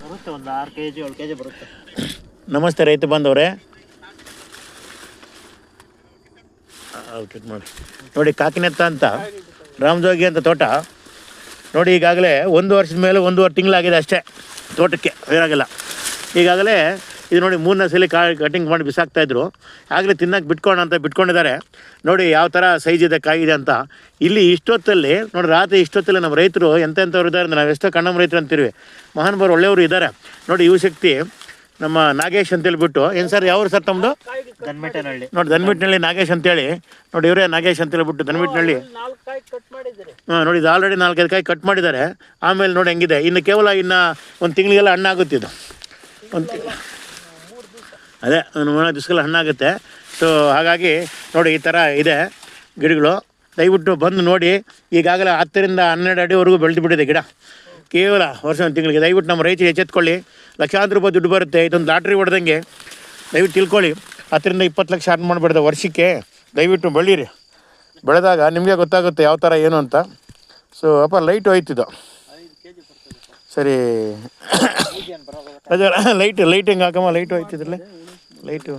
ಬರುತ್ತೆ, ಒಂದು 6 kg 7 kg ಬರುತ್ತೆ. ನಮಸ್ತೆ ರೈತ ಬಂದವರೇ. ನೋಡಿ ಕಾಕಿನೆತ್ತ ಅಂತ ರಾಮಜೋಗಿ ಅಂತ ತೋಟ ನೋಡಿ. ಈಗಾಗಲೇ 1 ವರ್ಷದ ಮೇಲೆ 1.5 ತಿಂಗಳಾಗಿದೆ ಅಷ್ಟೇ ತೋಟಕ್ಕೆ, ಬೇರಾಗಿಲ್ಲ. ಈಗಾಗಲೇ ಇದು ನೋಡಿ 3ನೇ ಸಲ ಕಟಿಂಗ್ ಮಾಡಿ ಬಿಸಾಕ್ತಾಯಿದ್ರು. ಆಗಲೇ ತಿನ್ನೋಕೆ ಬಿಟ್ಕೊಂಡಿದ್ದಾರೆ. ನೋಡಿ ಯಾವ ಥರ ಸೈಜ್ ಇದೆ, ಕಾಯಿದೆ ಅಂತ. ಇಲ್ಲಿ ಇಷ್ಟೊತ್ತಲ್ಲಿ ನೋಡಿ, ರಾತ್ರಿ ಇಷ್ಟೊತ್ತಲ್ಲಿ ನಮ್ಮ ರೈತರು ಎಂತೆಂಥವ್ರು ಇದ್ದಾರೆ. ನಾವು ಎಷ್ಟೋ ಕಣ್ಣಮ್ಮ ರೈತರು ಅಂತೀವಿ, ಮಹಾನುಭಾವರು ಒಳ್ಳೆಯವರು ಇದ್ದಾರೆ. ನೋಡಿ ಯುವಶಕ್ತಿ ನಮ್ಮ ನಾಗೇಶ್ ಅಂತೇಳ್ಬಿಟ್ಟು, ಏನು ಸರ್ ಯಾವ್ರು ಸರ್ ತಮ್ಮದು? ದನ್ಮೆಟ್ಟನಹಳ್ಳಿ. ನೋಡಿ ದನ್ಮೆಟ್ಟನಹಳ್ಳಿ ನಾಗೇಶ್ ಅಂತೇಳಿ, ನೋಡಿ ಇವರೇ ನಾಗೇಶ್ ಅಂತೇಳ್ಬಿಟ್ಟು ದನ್ಮೆಟ್ಟನಹಳ್ಳಿ. ಹಾಂ ನೋಡಿ, ಇದು ಆಲ್ರೆಡಿ 4-5 ಕಾಯಿ ಕಟ್ ಮಾಡಿದ್ದಾರೆ. ಆಮೇಲೆ ನೋಡಿ ಹೆಂಗಿದೆ, ಇನ್ನು ಕೇವಲ ಇನ್ನು 1 ತಿಂಗಳಿಗೆಲ್ಲ ಹಣ್ಣಾಗುತ್ತಿದ್ದು. ಅದೇ 3 ದಿವಸಗಳ ಹಣ್ಣಾಗುತ್ತೆ. ಸೊ ಹಾಗಾಗಿ ನೋಡಿ ಈ ಥರ ಇದೆ ಗಿಡಗಳು. ದಯವಿಟ್ಟು ಬಂದು ನೋಡಿ. ಈಗಾಗಲೇ 10ರಿಂದ 12 ಅಡಿವರೆಗೂ ಬೆಳೆದು ಬಿಟ್ಟಿದೆ ಗಿಡ, ಕೇವಲ ವರ್ಷ 1 ತಿಂಗಳಿಗೆ. ದಯವಿಟ್ಟು ನಮ್ಮ ರೈತರು ಎಚ್ಚೆತ್ಕೊಳ್ಳಿ. ಲಕ್ಷಾಂತರ ರೂಪಾಯಿ ದುಡ್ಡು ಬರುತ್ತೆ. ಇದೊಂದು ಲಾಟ್ರಿ ಹೊಡೆದಂಗೆ. ದಯವಿಟ್ಟು ತಿಳ್ಕೊಳ್ಳಿ. 10ರಿಂದ 20 ಲಕ್ಷ ಅರ್ನ್ ಮಾಡಿಬಿಡ್ದೆ ವರ್ಷಕ್ಕೆ. ದಯವಿಟ್ಟು ಬೆಳೀರಿ. ಬೆಳೆದಾಗ ನಿಮಗೆ ಗೊತ್ತಾಗುತ್ತೆ ಯಾವ ಥರ ಏನು ಅಂತ. ಸೊ ಅಪ್ಪ ಲೈಟು ಹೋಯ್ತಿದ್ದು ಸರಿ. ಅದೇ ಲೈಟ್ ಹೆಂಗೆ ಹಾಕಮ್ಮ? ಲೈಟು ಹೋಯ್ತಿದ್ರಲ್ಲ, ಲೈಟು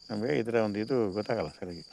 ನಮಗೆ ಇದರ ಒಂದು ಇದು ಗೊತ್ತಾಗಲ್ಲ ಸರಿಯಾಗಿ.